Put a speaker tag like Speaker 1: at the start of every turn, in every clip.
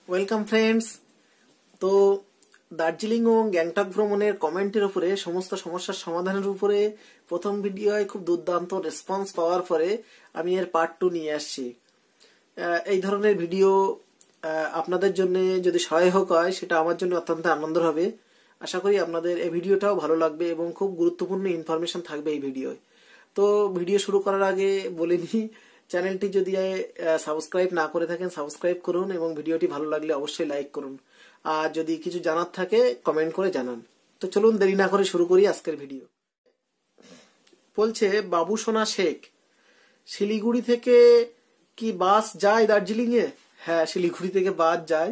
Speaker 1: Welcome friends. তো দার্জিলিং ও গ্যাংটক ভ্রমণের কমেন্টের উপরে সমস্ত সমস্যার সমাধানের উপরে প্রথম ভিডিওয় খুব দুর্দান্ত রেসপন্স পাওয়ার পরে আমি এর পার্ট 2 নিয়ে আসছি। এই ধরনের ভিডিও আপনাদের জন্য যদি সহায়ক হয় সেটা আমার জন্য অত্যন্ত আনন্দের হবে। আশা করি আপনাদের এই ভিডিওটাও ভালো লাগবে এবং খুব গুরুত্বপূর্ণ ইনফরমেশন থাকবে এই ভিডিওয়। তো ভিডিও শুরু করার আগে বলে নিই, চ্যানেলটি যদি সাবস্ক্রাইব না করে থাকেন সাবস্ক্রাইব করুন এবং ভিডিওটি ভালো লাগলে অবশ্যই লাইক করুন। আর যদি কিছু জানার থাকে কমেন্ট করে জানান। তো চলুন দেরি না করে শুরু করি আজকের ভিডিও। বলছে বাবু সোনা শেখ, শিলিগুড়ি থেকে কি বাস যায় দার্জিলিং এ? হ্যাঁ, শিলিগুড়ি থেকে বাস যায়,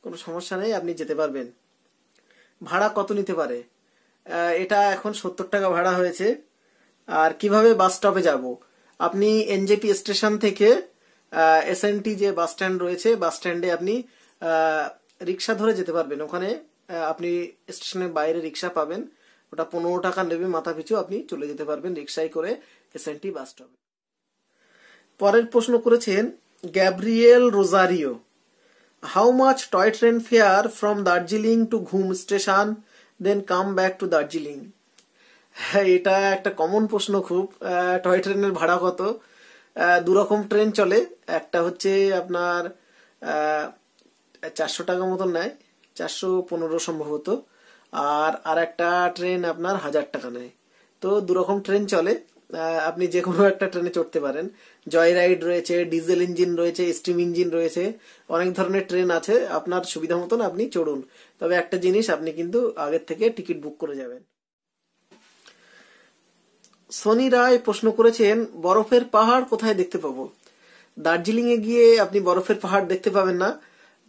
Speaker 1: কোনো সমস্যা নেই, আপনি যেতে পারবেন। ভাড়া কত নিতে পারে? এটা এখন 70 টাকা ভাড়া হয়েছে। আর কিভাবে বাস স্টপে যাব? আপনি এনজেপি স্টেশন থেকে এসএনটি যে বাস স্ট্যান্ড রয়েছে, বাস স্ট্যান্ডে আপনি রিক্সা ধরে যেতে পারবেন। ওখানে আপনি স্টেশনের বাইরে রিক্সা পাবেন, ওটা 15 টাকা নেবে মাথা পিছু, আপনি চলে যেতে পারবেন রিক্সায় করে এসএনটি বাস স্টপে। পরের প্রশ্ন করেছেন Gabriel Rozario, how much toy train fare from Darjeeling to Ghum station then come back to Darjeeling? হ্যাঁ, এটা একটা কমন প্রশ্ন খুব। টয় ট্রেনের ভাড়া কত? দুরকম ট্রেন চলে, একটা হচ্ছে আপনার 400 টাকা মতন নেয়, 415 সম্ভবত, আর একটা ট্রেন আপনার 1000 টাকা নেয়। তো দুরকম ট্রেন চলে, আপনি যে কোনো একটা ট্রেনে চড়তে পারেন। জয় রাইড রয়েছে, ডিজেল ইঞ্জিন রয়েছে, স্টিম ইঞ্জিন রয়েছে, অনেক ধরনের ট্রেন আছে, আপনার সুবিধা মতন আপনি চড়ুন। তবে একটা জিনিস, আপনি কিন্তু আগের থেকে টিকিট বুক করে যাবেন। সনি রায় প্রশ্ন করেছেন বরফের পাহাড় কোথায় দেখতে পাবো? দার্জিলিং এ গিয়ে আপনি বরফের পাহাড় দেখতে পাবেন না,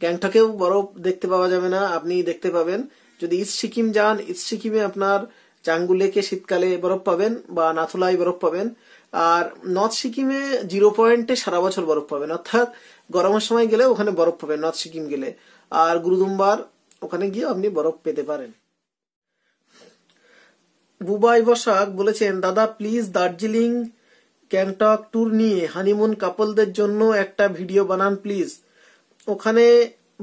Speaker 1: গ্যাংটকেও বরফ দেখতে পাওয়া যাবে না। আপনি দেখতে পাবেন যদি ইস্ট সিকিম যান, ইস্ট সিকিমে আপনার চাঙ্গু লেকে শীতকালে বরফ পাবেন বা নাথুলাই বরফ পাবেন। আর নর্থ সিকিমে 0 পয়েন্টে সারা বছর বরফ পাবেন, অর্থাৎ গরমের সময় গেলে ওখানে বরফ পাবেন নর্থ সিকিম গেলে। আর গুরুদুম্বার ওখানে গিয়ে আপনি বরফ পেতে পারেন। বুবাই বসাক বলেছেন দাদা প্লিজ দার্জিলিং গ্যাংটক ট্যুর নিয়ে হানিমুন কাপলদের জন্য একটা ভিডিও বানান প্লিজ। ওখানে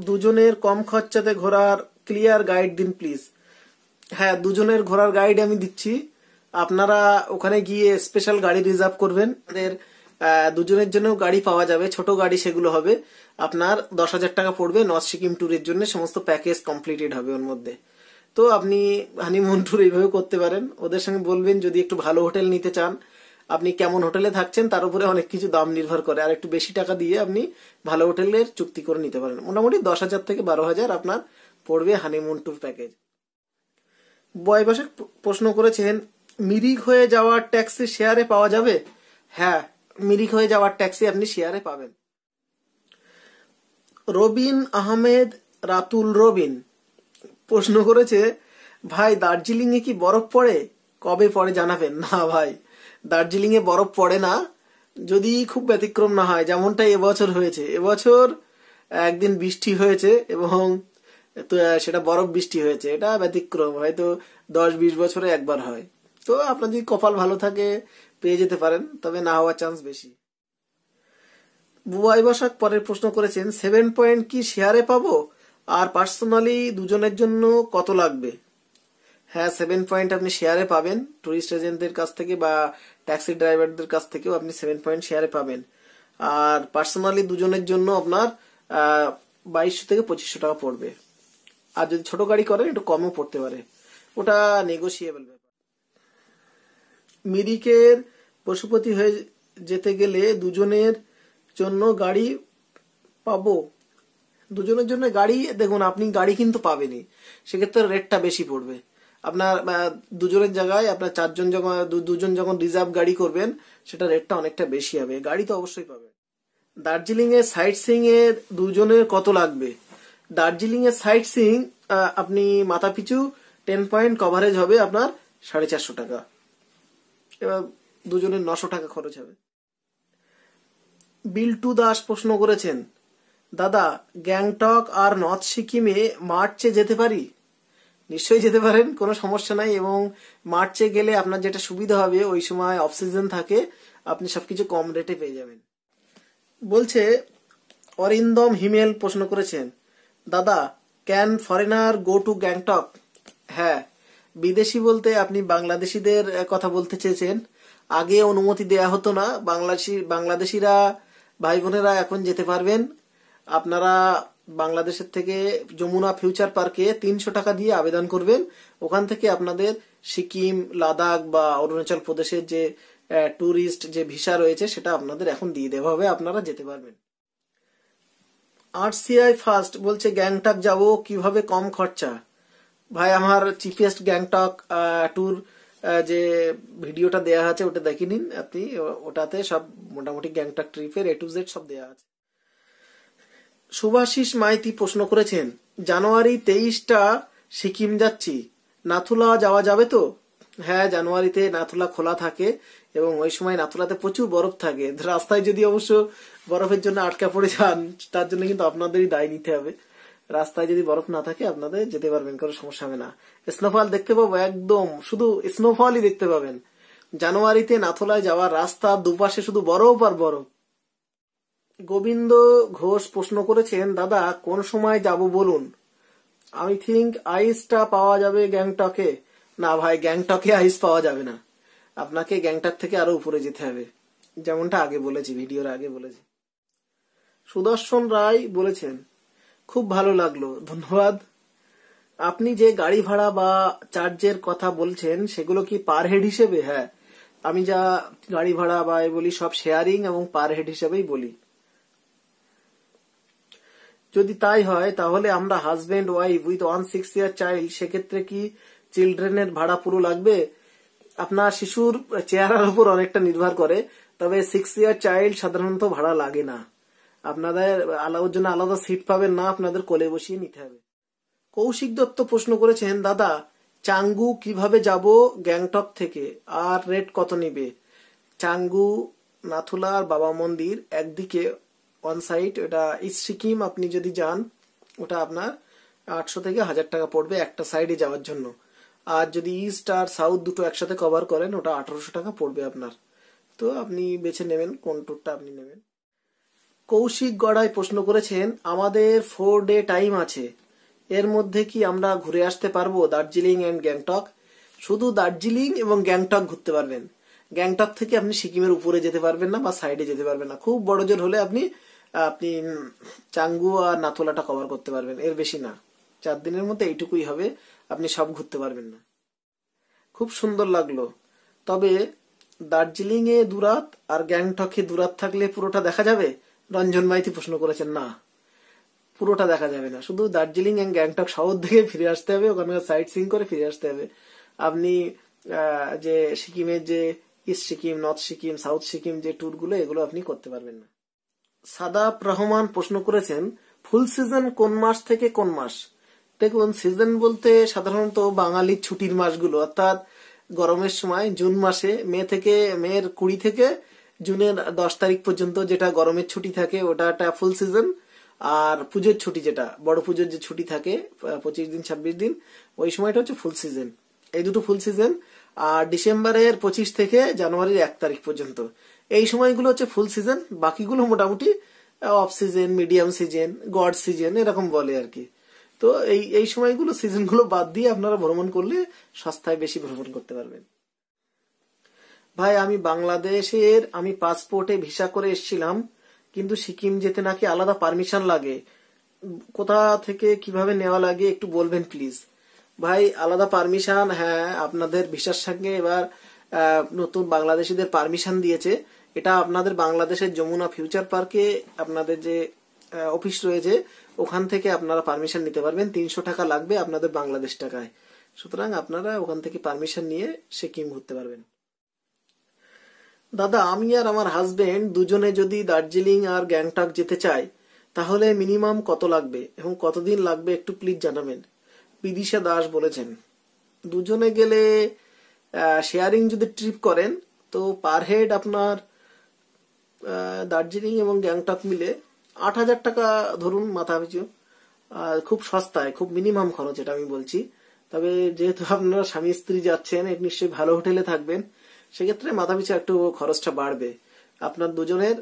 Speaker 1: দুজনের কম খরচাতে ঘোরার ক্লিয়ার গাইড দিন প্লিজ। হ্যাঁ, দুজনের ঘোরার গাইড আমি দিচ্ছি। আপনারা ওখানে গিয়ে স্পেশাল গাড়ি রিজার্ভ করবেন। আমাদের দুজনের জন্য গাড়ি পাওয়া যাবে, ছোট গাড়ি সেগুলো হবে। আপনার 10,000 টাকা পড়বে নর্থ সিকিম ট্যুরের জন্য, সমস্ত প্যাকেজ কমপ্লিটেড হবে ওর মধ্যে। তো আপনি হানিমুন ট্যুর এইভাবে করতে পারেন। ওদের সঙ্গে বলবেন যদি একটু ভালো হোটেল নিতে চান, আপনি কেমন হোটেলে থাকছেন তার উপরে অনেক কিছু দাম নির্ভর করে, আর একটু বেশি টাকা দিয়ে আপনি ভালো হোটেলের চুক্তি করে নিতে পারেন। মোটামুটি 10,000 থেকে 12,000 আপনার পড়বে হানিমুন ট্যুর প্যাকেজ। বয়বাসে প্রশ্ন করেছেন মিরিক হয়ে যাওয়ার ট্যাক্সি শেয়ারে পাওয়া যাবে? হ্যাঁ, মিরিক হয়ে যাওয়ার ট্যাক্সি আপনি শেয়ারে পাবেন। রবিন আহমেদ রাতুল রবিন প্রশ্ন করেছে ভাই দার্জিলিং এ কি বরফ পড়ে? কবে পড়ে জানাবেন। না ভাই, দার্জিলিং এ বরফ পড়ে না, যদি খুব ব্যতিক্রম না হয়, যেমনটা এবছর হয়েছে। এবছর একদিন বৃষ্টি হয়েছে এবং সেটা বরফ বৃষ্টি হয়েছে, এটা ব্যতিক্রম, হয়তো 10-20 বছরে একবার হয়। তো আপনার যদি কপাল ভালো থাকে পেয়ে যেতে পারেন, তবে না হওয়ার চান্স বেশি। বুবাই বসাক পরের প্রশ্ন করেছেন 7 পয়েন্ট কি শেয়ারে পাবো? আর পার্সোনালি দুজনের জন্য কত লাগবে? হ্যাঁ, 7 পয়েন্ট আপনি শেয়ারে পাবেন, টুরিস্ট এজেন্টদের কাছ থেকে বা ট্যাক্সি ড্রাইভারদের কাছ থেকেও আপনি 7 পয়েন্ট শেয়ারে পাবেন। আর পার্সোনালি দুজনের জন্য আপনার 2200 থেকে 2500 টাকা পড়বে। আর যদি ছোট গাড়ি করেন একটু কমও পড়তে পারে, ওটা নেগোসিয়েবল ব্যাপার। মিরিকের পশুপতি হয়ে যেতে গেলে দুজনের জন্য গাড়ি পাবো? দুজনের জন্য গাড়ি দেখুন, আপনি গাড়ি কিন্তু পাবেনই, সেক্ষেত্রে রেটটা বেশি পড়বে। আপনার দুজনের জায়গায় আপনার দুজন যখন রিজার্ভ গাড়ি করবেন সেটা রেটটা অনেকটা বেশি হবে। গাড়ি তো অবশ্যই পাবেন। দার্জিলিং এর সাইট সিইং এর দুজনের কত লাগবে? দার্জিলিং এর সাইট সিইং আপনি মাথা পিছু 10 পয়েন্ট কভারেজ হবে আপনার 450 টাকা, এবার দুজনের 900 টাকা খরচ হবে। বিল্টু দাস প্রশ্ন করেছেন দাদা গ্যাংটক আর নর্থ সিকিমে মার্চে যেতে পারি? নিশ্চয়ই যেতে পারেন, কোনো সমস্যা নাই। এবং মার্চে গেলে আপনার যেটা সুবিধা হবে, ওই সময় অফ সিজন থাকে, আপনি সবকিছু কম রেটে পেয়ে যাবেন। বলছে অরিন্দম হিমেল প্রশ্ন করেছেন দাদা can foreigner go to Gangtok? হ্যাঁ, বিদেশি বলতে আপনি বাংলাদেশিদের কথা বলতে চেয়েছেন। আগে অনুমতি দেয়া হতো না, বাংলাদেশিরা ভাই বোনেরা এখন যেতে পারবেন। আপনারা বাংলাদেশের থেকে যমুনা ফিউচার পার্কে 300 টাকা দিয়ে আবেদন করবেন। ওখান থেকে আপনাদের সিকিম, লাদাখ বা অরুণাচল প্রদেশের যে ট্যুরিস্ট যে ভিসা রয়েছে সেটা আপনাদের এখন দিয়ে দেওয়া হবে, আপনারা যেতে পারবেন। আরসিআই ফার্স্ট বলছে গ্যাংটক যাব কিভাবে কম খরচা? ভাই আমার চিপেস্ট গ্যাংটক ট্যুর যে ভিডিওটা দেয়া আছে ওটা দেখে নিন আপনি, ওটাতে সব মোটামুটি গ্যাংটক ট্রিপের A to Z সব দেয়া আছে। শুভাশিস মাইতি প্রশ্ন করেছেন, জানুয়ারি 23টা সিকিম যাচ্ছি, নাথুলা যাওয়া যাবে তো? হ্যাঁ, জানুয়ারিতে নাথুলা খোলা থাকে এবং ওই সময় নাথুলাতে প্রচুর বরফ থাকে। রাস্তায় যদি অবশ্য বরফের জন্য আটকা পড়ে যান তার জন্য কিন্তু আপনাদেরই দায় নিতে হবে। রাস্তায় যদি বরফ না থাকে আপনাদের যেতে পারবেন, কোনো সমস্যা হবে না। স্নোফল দেখতে পাবো, একদম শুধু স্নোফলই দেখতে পাবেন। জানুয়ারিতে নাথুলায় যাওয়ার রাস্তা দুপাশে শুধু বরফ আর বরফ। গোবিন্দ ঘোষ প্রশ্ন করেছেন, দাদা কোন সময় যাব বলুন? আমি থিঙ্ক আইসটা পাওয়া যাবে গ্যাংটকে। না ভাই, গ্যাংটকে আইস পাওয়া যাবে না, আপনাকে গ্যাংটক থেকে আরো উপরে যেতে হবে, যেমনটা আগে বলেছি, ভিডিওর আগে বলেছি। সুদর্শন রায় বলেছেন, খুব ভালো লাগলো, ধন্যবাদ। আপনি যে গাড়ি ভাড়া বা চার্জের কথা বলছেন সেগুলো কি পার হেড হিসেবে? হ্যাঁ, আমি যা গাড়ি ভাড়া বা বলি সব শেয়ারিং এবং পার হেড হিসেবেই বলি। যদি তাই হয় তাহলে আমরা husband wife with 1 6 year child, সেক্ষেত্রে কি চিলড্রেনের ভাড়া পুরো লাগবে? আপনার শিশুর চেহারার উপর অনেকটা নির্ভর করে, তবে 6 year চাইল্ড সাধারণত ভাড়া লাগে না। আপনাদের ওর জন্য আলাদা সিট পাবেন না, আপনাদের কোলে বসিয়ে নিতে হবে। কৌশিক দত্ত প্রশ্ন করেছেন, দাদা চাঙ্গু কিভাবে যাব গ্যাংটক থেকে, আর রেট কত নিবে? চাঙ্গু, নাথুলা আর বাবা মন্দির একদিকে অন সাইট, ওটা ইস্ট সিকিম আপনি যদি যান ওটা আপনার 800 থেকে 1000 টাকা পড়বে একটা সাইডে যাওয়ার জন্য। আর যদি ইস্ট আর সাউথ দুটো একসাথে কভার করেন ওটা 1800 টাকা পড়বে আপনার। তো আপনি বেছে নেবেন কোন ট্যুরটা আপনি নেবেন। কৌশিক গড়াই প্রশ্ন করেছেন, আমাদের 4 ডে টাইম আছে, এর মধ্যে কি আমরা ঘুরে আসতে পারবো দার্জিলিং এন্ড গ্যাংটক? শুধু দার্জিলিং এবং গ্যাংটক ঘুরতে পারবেন, গ্যাংটক থেকে আপনি সিকিমের উপরে যেতে পারবেন না বা সাইডে যেতে পারবেন না। খুব বড় জোর হলে আপনি চাঙ্গু আর নাথুলাটা কভার করতে পারবেন, এর বেশি না। 4 দিনের মধ্যে এইটুকুই হবে, আপনি সব ঘুরতে পারবেন না। খুব সুন্দর লাগলো, তবে দার্জিলিং এ দুরাত আর গ্যাংটকে দুরাত থাকলে পুরোটা দেখা যাবে? রঞ্জন মাইতি প্রশ্ন করেছেন, না পুরোটা দেখা যাবে না, শুধু দার্জিলিং এন্ড গ্যাংটক শহর থেকে ফিরে আসতে হবে, ওখানকার সাইট সিইং করে ফিরে আসতে হবে। আপনি যে সিকিমের যে east Sikkim, north Sikkim, south Sikkim যে ট্যুরগুলো এগুলো আপনি করতে পারবেন না। সাদাব রহমান প্রশ্ন করেছেন, ফুল সিজন কোন মাস থেকে কোন মাস? দেখুন, সিজন বলতে সাধারণত বাঙালির ছুটির মাসগুলো, অর্থাৎ গরমের সময় জুন মাসে মের 20 থেকে জুনের 10 তারিখ পর্যন্ত যেটা গরমের ছুটি থাকে ওটা একটা ফুল সিজন। আর পুজোর ছুটি, যেটা বড় পুজোর যে ছুটি থাকে 25 দিন 26 দিন, ওই সময়টা হচ্ছে ফুল সিজন। এই দুটো ফুল সিজন। আর ডিসেম্বরের 25 থেকে জানুয়ারির 1 তারিখ পর্যন্ত এই সময়গুলো হচ্ছে ফুল সিজন। বাকিগুলো মোটামুটি off season, medium season, god season এরকম বলে আর কি। তো এই সময়গুলো, সিজনগুলো বাদ দিয়ে আপনারা ভ্রমণ করলে সস্তায় বেশি ভ্রমণ করতে পারবেন। ভাই আমি বাংলাদেশের পাসপোর্টে ভিসা করে এসেছিলাম, কিন্তু সিকিম যেতে নাকি আলাদা পারমিশন লাগে, কোথা থেকে কিভাবে নেওয়া লাগে একটু বলবেন প্লিজ। ভাই আলাদা পারমিশন, হ্যাঁ আপনাদের ভিসার সঙ্গে এবার নতুন বাংলাদেশিদের পারমিশন দিয়েছে। এটা আপনাদের বাংলাদেশের যমুনা ফিউচার পার্কে আপনাদের যে অফিস রয়েছে ওখান থেকে আপনারা পারমিশন নিতে পারবেন। 300 টাকা লাগবে আপনাদের বাংলাদেশ টাকায়। সুতরাং আপনারা ওখান থেকে পারমিশন নিয়ে সিকিম ঘুরতে পারবেন। দাদা আমি আর আমার হাজবেন্ড দুজনে যদি দার্জিলিং আর গ্যাংটক যেতে চাই তাহলে মিনিমাম কত লাগবে এবং কতদিন লাগবে একটু প্লিজ জানাবেন। বিদিশা দাস বলেছেন, দুজনে গেলে শেয়ারিং যদি ট্রিপ করেন তো পার হেড আপনার দার্জিলিং এবং গ্যাংটক মিলে 8,000 টাকা ধরুন মাথা পিছু। খুব সস্তায়, খুব মিনিমাম খরচ এটা আমি বলছি। তবে যেহেতু আপনারা স্বামী স্ত্রী যাচ্ছেন, নিশ্চয়ই ভালো হোটেলে থাকবেন, সেক্ষেত্রে মাথা পিছু একটু খরচটা বাড়বে। আপনার দুজনের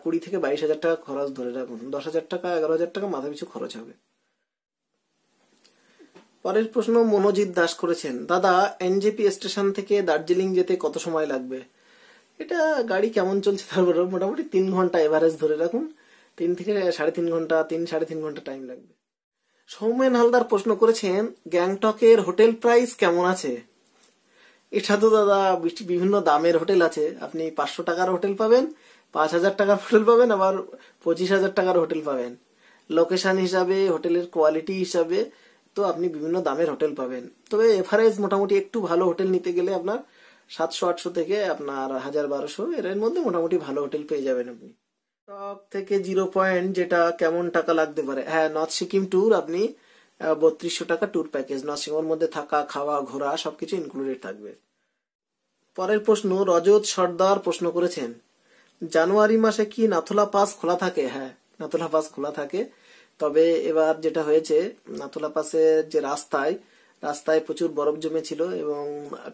Speaker 1: 20 থেকে 22,000 টাকা খরচ ধরে রাখুন, 10,000 টাকা 11,000 টাকা মাথা পিছু খরচ হবে। পরের প্রশ্ন মনোজিৎ দাস করেছেন, দাদা এনজেপি স্টেশন থেকে দার্জিলিং যেতে কত সময় লাগবে? এটা গাড়ি কেমন চলছে তার উপর, মোটামুটি 3 ঘন্টা এভারেজ ধরে রাখুন, 3 থেকে 3.5 ঘন্টা, 3-3.5 ঘন্টা টাইম লাগবে। সৌমেন হালদার প্রশ্ন করেছেন, গ্যাংটকের হোটেল প্রাইস কেমন আছে? এটা তো দাদা বিভিন্ন দামের হোটেল আছে, আপনি 500 টাকার হোটেল পাবেন, 5,000 টাকার হোটেল পাবেন, আবার 25,000 টাকার হোটেল পাবেন। লোকেশন হিসাবে, হোটেলের কোয়ালিটি হিসাবে তো আপনি বিভিন্ন দামের হোটেল পাবেন। তবে এভারেজ মোটামুটি একটু ভালো হোটেল নিতে গেলে আপনার 700-800 থেকে আপনার 1,000-1,200 এর মধ্যে মোটামুটি ভালো হোটেল পেয়ে যাবেন আপনি। টক থেকে 0 পয়েন্ট যেটা কেমন টাকা লাগতে পারে? হ্যাঁ, নর্থ সিকিম ট্যুর আপনি 3200 টাকা ট্যুর প্যাকেজ, নর্থ সিকিমের মধ্যে থাকা, খাওয়া, ঘোরা সবকিছু ইনক্লুডেড থাকবে। পরের প্রশ্ন রজত সর্দার প্রশ্ন করেছেন, জানুয়ারি মাসে কি নাথুলা পাস খোলা থাকে? হ্যাঁ, নাথুলা পাস খোলা থাকে। তবে এবার যেটা হয়েছে, নাথুলা পাসের যে রাস্তায় প্রচুর বরফ জমেছিল এবং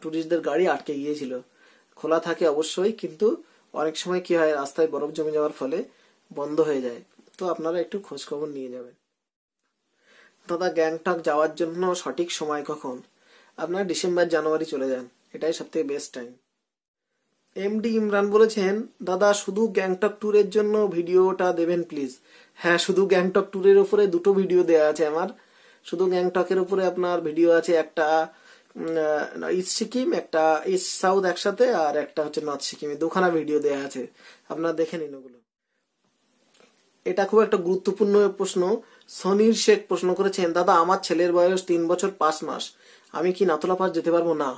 Speaker 1: টুরিস্টদের গাড়ি আটকে গিয়েছিল। খোলা থাকে অবশ্যই, কিন্তু অনেক সময় কি হয়, রাস্তায় বরফ জমে যাওয়ার ফলে বন্ধ হয়ে যায়। তো আপনারা একটু খোঁজ খবর নিয়ে যাবেন। দাদা গ্যাংটক যাওয়ার জন্য সঠিক সময় কখন? আপনারা ডিসেম্বর-জানুয়ারি চলে যান, এটাই সবথেকে বেস্ট টাইম। এমডি ইমরান বলেছেন, দাদা শুধু গ্যাংটক ট্যুরের জন্য ভিডিওটা দেবেন প্লিজ। হ্যাঁ, শুধু গ্যাংটক ট্যুরের উপরে 2টো ভিডিও দেওয়া আছে আমার। শুধু গ্যাংটকের উপরে আপনার ভিডিও আছে, একটা ইস্ট সিকিম, একটা ইস্ট সাউথ একসাথে, আর একটা হচ্ছে নর্থ সিকিমে, 2খানা ভিডিও দেওয়া আছে, আপনারা দেখে নিন ওগুলো। এটা খুব একটা গুরুত্বপূর্ণ প্রশ্ন। সনির শেখ প্রশ্ন করেছেন, দাদা আমার ছেলের বয়স 3 বছর 5 মাস, আমি কি নাথুলা পাস যেতে পারবো? না,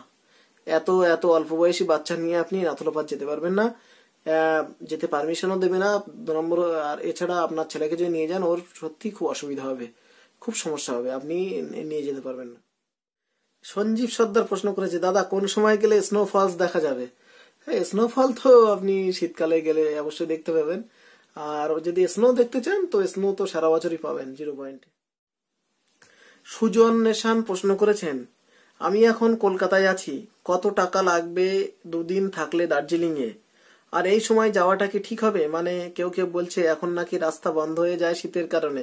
Speaker 1: এত অল্প বয়সী বাচ্চা নিয়ে আপনি নাথুলা পাস যেতে পারবেন না, যেতে পারমিশনও দেবে না 2 নম্বর। আর এছাড়া আপনার ছেলেকে যদি নিয়ে যান, ওর সত্যি খুব অসুবিধা হবে, খুব সমস্যা হবে, আপনি নিয়ে যেতে পারবেন না। সঞ্জীব সর্দার প্রশ্ন করেছে, দাদা কোন সময় গেলে স্নোফলস দেখা যাবে? হ্যাঁ, স্নোফল তো আপনি শীতকালে গেলে অবশ্যই দেখতে পাবেন, আর যদি স্নো দেখতে চান তো স্নো তো সারা বছরই পাবেন 0 পয়েন্টে। সুজন নেশান প্রশ্ন করেছেন, আমি এখন কলকাতায় আছি, কত টাকা লাগবে 2 দিন থাকলে দার্জিলিং এ? আর এই সময় যাওয়াটা কি ঠিক হবে? মানে কেউ বলছে এখন নাকি রাস্তা বন্ধ হয়ে যায় শীতের কারণে,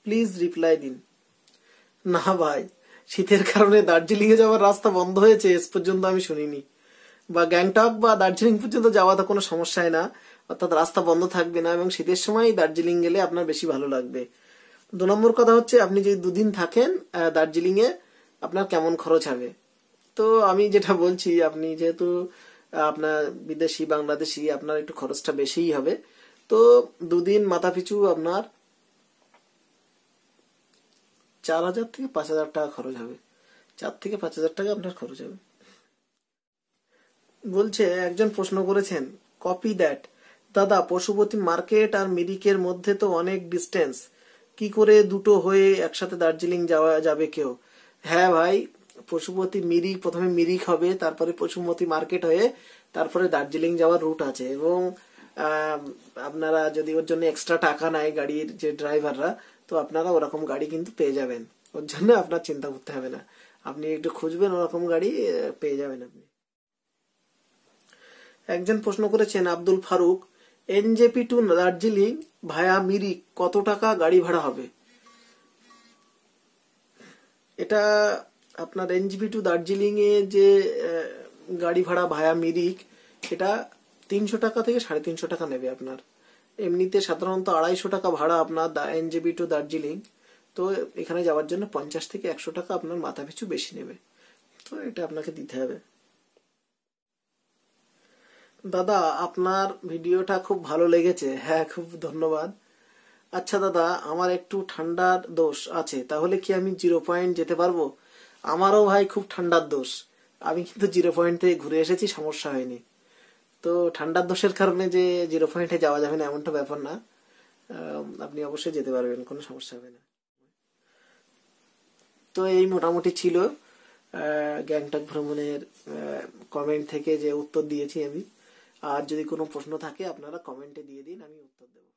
Speaker 1: প্লিজ রিপ্লাই দিন। না ভাই, শীতের কারণে দার্জিলিং এ যাওয়ার রাস্তা বন্ধ হয়েছে এস পর্যন্ত আমি শুনিনি, বা গ্যাংটক বা দার্জিলিং পর্যন্ত যাওয়া তো কোনো সমস্যাই না, অর্থাৎ রাস্তা বন্ধ থাকবে না, এবং শীতের সময় দার্জিলিং গেলে আপনার বেশি ভালো লাগবে। 2 নম্বর কথা হচ্ছে, আপনি যদি 2 দিন থাকেন দার্জিলিং এ, আপনার কেমন খরচ হবে? তো আমি যেটা বলছি, আপনি যেহেতু আপনার বিদেশি বাংলাদেশি, আপনার একটু খরচটা বেশিই হবে। তো 2 দিন মাথা পিছু আপনার 4,000 থেকে 5,000 টাকা খরচ হবে, 4 থেকে 5,000 টাকা আপনার খরচ হবে। বলছে একজন প্রশ্ন করেছেন, কপি দ্যাট, দাদা পশুপতি মার্কেট আর মিরিকের মধ্যে তো অনেক ডিস্টেন্স, কি করে দুটো হয়ে একসাথে দার্জিলিং যাওয়া যাবে কেউ? হ্যাঁ ভাই, পশুপতি মিরিক, প্রথমে মিরিক হবে, তারপরে পশুপতি মার্কেট হয়ে তারপরে দার্জিলিং যাওয়ার রুট আছে। এবং আপনারা যদি ওর জন্য এক্সট্রা টাকা নেয় গাড়ির যে ড্রাইভাররা, তো আপনারা ওরকম গাড়ি কিন্তু পেয়ে যাবেন, ওর জন্য আপনার চিন্তা করতে হবে না, আপনি একটু খুঁজবেন, ওরকম গাড়ি পেয়ে যাবেন আপনি। একজন প্রশ্ন করেছেন আব্দুল ফারুক, এনজেপি টু দার্জিলিং ভায়া মিরিক কত টাকা গাড়ি ভাড়া হবে? এটা আপনার এনজেপি টু দার্জিলিং এ যে গাড়ি ভাড়া ভায়া মিরিক, এটা 300 টাকা থেকে 350 টাকা নেবে আপনার। এমনিতে সাধারণত 250 টাকা ভাড়া আপনার এনজেপি টু দার্জিলিং, তো এখানে যাওয়ার জন্য 50 থেকে 100 টাকা আপনার মাথা পিছু বেশি নেবে, তো এটা আপনাকে দিতে হবে। দাদা আপনার ভিডিওটা খুব ভালো লেগেছে। হ্যাঁ, খুব ধন্যবাদ। আচ্ছা দাদা, আমার একটু ঠান্ডার দোষ আছে, তাহলে কি আমি 0 পয়েন্ট যেতে পারবো? আমারও ভাই খুব ঠান্ডার দোষ, আমি কিন্তু 0 পয়েন্ট থেকে ঘুরে এসেছি, সমস্যা হয়নি। তো ঠান্ডার দোষের কারণে যে 0 পয়েন্টে যাওয়া যাবে না এমনটা ব্যাপার না, আপনি অবশ্যই যেতে পারবেন, কোনো সমস্যা হবে না। তো এই মোটামুটি ছিল গ্যাংটক ভ্রমণের কমেন্ট থেকে যে উত্তর দিয়েছি আমি। আর যদি কোনো প্রশ্ন থাকে আপনারা কমেন্টে দিয়ে দিন, আমি উত্তর দেবো।